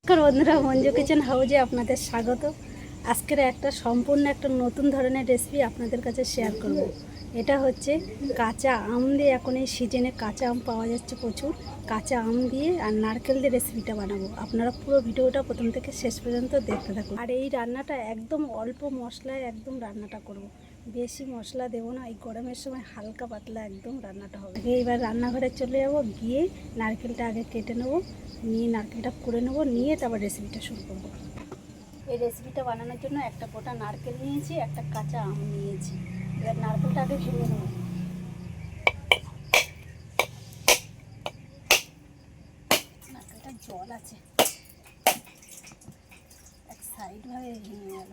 নমস্কার বন্ধুরা, মঞ্জু কিচেন হাউজে আপনাদের স্বাগত। আজকের একটা সম্পূর্ণ একটা নতুন ধরনের রেসিপি আপনাদের কাছে শেয়ার করব। এটা হচ্ছে কাঁচা আম দিয়ে, এখন এই সিজনে কাঁচা আম পাওয়া যাচ্ছে প্রচুর। কাঁচা আম দিয়ে আর নারকেল দিয়ে রেসিপিটা বানাবো। আপনারা পুরো ভিডিওটা প্রথম থেকে শেষ পর্যন্ত দেখতে থাকুন। আর এই রান্নাটা একদম অল্প মশলায় একদম রান্নাটা করব। বেশি মশলা দেবো না, এই গরমের সময় হালকা পাতলা একদম রান্নাটা হবে। এইবার রান্নাঘরে চলে যাব, গিয়ে নারকেলটা আগে কেটে নেবো, নিয়ে নারকেলটা করে নেবো, নিয়ে তারপর রেসিপিটা শুরু করব। এই রেসিপিটা বানানোর জন্য একটা গোটা নারকেল নিয়েছি, একটা কাঁচা আম নিয়েছি। এবার নারকেলটা আগে ভেঙে নেব। নারকেলটা জল আছে, এক সাইডভাবে ভেঙে গেল।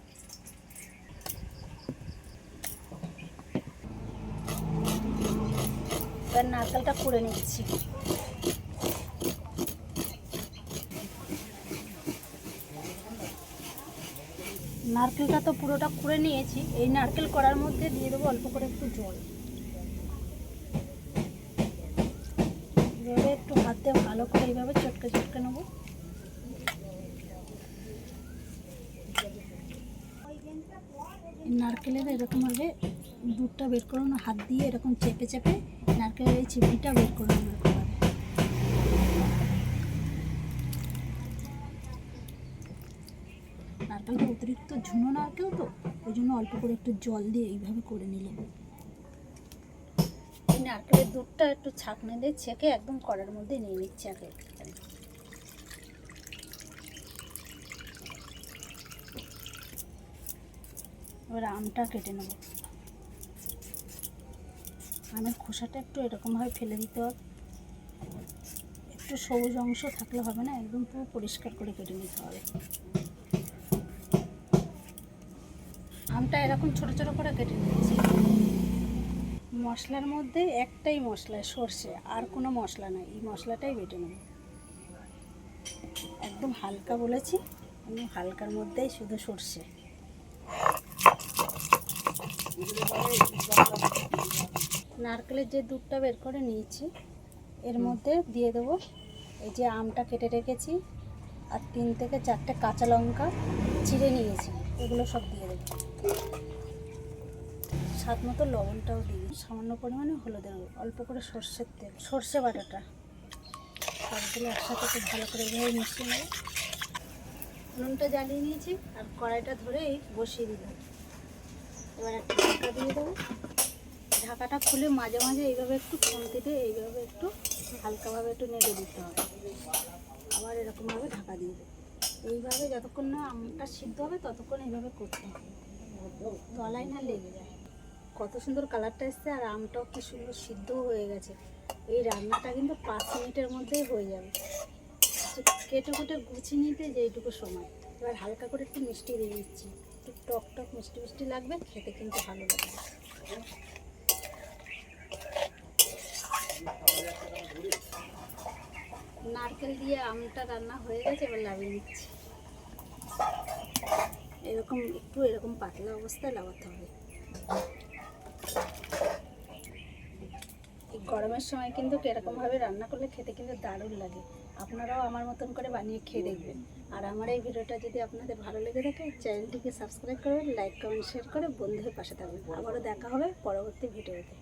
এবার নারকেলটা কুড়ে নিচ্ছি। নারকেলটা তো পুরোটা কুড়ে নিয়েছি। এই নারকেল করার মধ্যে দিয়ে দেবো অল্প করে একটু জল। এভাবে একটু হাত দিয়ে ভালো করে এইভাবে চটকে চটকে নেবো। নারকেলের এরকমভাবে দুধটা বের করানো, হাত দিয়ে এরকম চেপে চেপে নারকেলের এই চিপিটা বের করে নেবো। নারকেলটা অতিরিক্ত ঝুনো নারকেল তো, ওই জন্য অল্প করে একটু জল দিয়ে এইভাবে করে নিলাম। এই নারকেলের দুধটা একটু ছাঁকনি দিয়ে ছেঁকে একদম কড়ার মধ্যে নিয়ে নিচ্ছি আগে। এবার আমটা কেটে নেব। আমের খোসাটা একটু এরকমভাবে ফেলে দিতে হবে। একটু সবুজ অংশ থাকলে হবে না, একদম পুরো পরিষ্কার করে কেটে নিতে হবে। আমটা এরকম ছোট ছোট করে কেটে নিয়েছি। মশলার মধ্যে একটাই মশলা, সর্ষে, আর কোনো মশলা নাই। এই মশলাটাই বেটে নেব। একদম হালকা বলেছি, আমি হালকার মধ্যেই শুধু সর্ষে। নারকেলের যে দুধটা বের করে নিয়েছি, এর মধ্যে দিয়ে দেবো এই যে আমটা কেটে রেখেছি, আর 3 থেকে 4টে কাঁচা লঙ্কা চিড়ে নিয়েছি, এগুলো সব দিয়ে দেবো। স্বাদ মতো লবণটাও দিই, সামান্য পরিমাণে হলুদের গুঁড়ো, অল্প করে সর্ষের তেল, সর্ষে বাটাটা, সবগুলো একসাথে খুব ভালো করে এভাবে মিশিয়ে নেব। নুনটা জ্বালিয়ে নিয়েছি আর কড়াইটা ধরেই বসিয়ে দিলাম। এবার একটা ঢাকা দিয়ে দেবো। ঢাকাটা খুলে মাঝে মাঝে এইভাবে একটু খুন্তি দিয়ে এইভাবে একটু হালকাভাবে একটু নেড়ে দিতে হবে। আবার এরকমভাবে ঢাকা দিয়ে দেবো। এইভাবে যতক্ষণ না আমটা সিদ্ধ হবে ততক্ষণ এইভাবে করতে হবে, তলায় না লেগে যায়। কত সুন্দর কালারটা এসছে, আর আমটাও কি সুন্দর সিদ্ধ হয়ে গেছে। এই রান্নাটা কিন্তু 5 মিনিটের মধ্যেই হয়ে যাবে। কেটে কুটে গুছিয়ে নিতে যে এইটুকু সময়। এবার হালকা করে একটু মিষ্টি দিয়ে দিচ্ছি, একটু টক টক মিষ্টি মিষ্টি লাগবে, খেতে কিন্তু ভালো লাগবে। নারকেল দিয়ে আমটা রান্না হয়ে গেছে, এবার লাভিয়ে নিচ্ছি। এরকম পাতলা অবস্থায় লাগাতে হবে। এই গরমের সময় কিন্তু এরকমভাবে রান্না করলে খেতে কিন্তু দারুণ লাগে। আপনারাও আমার মতন করে বানিয়ে খেয়ে দেখবেন। আর আমার এই ভিডিওটা যদি আপনাদের ভালো লেগে থাকে, চ্যানেলটিকে সাবস্ক্রাইব করবেন, লাইক কমেন্ট শেয়ার করে বন্ধুদের পাশে থাকবেন। আবারও দেখা হবে পরবর্তী ভিডিওতে।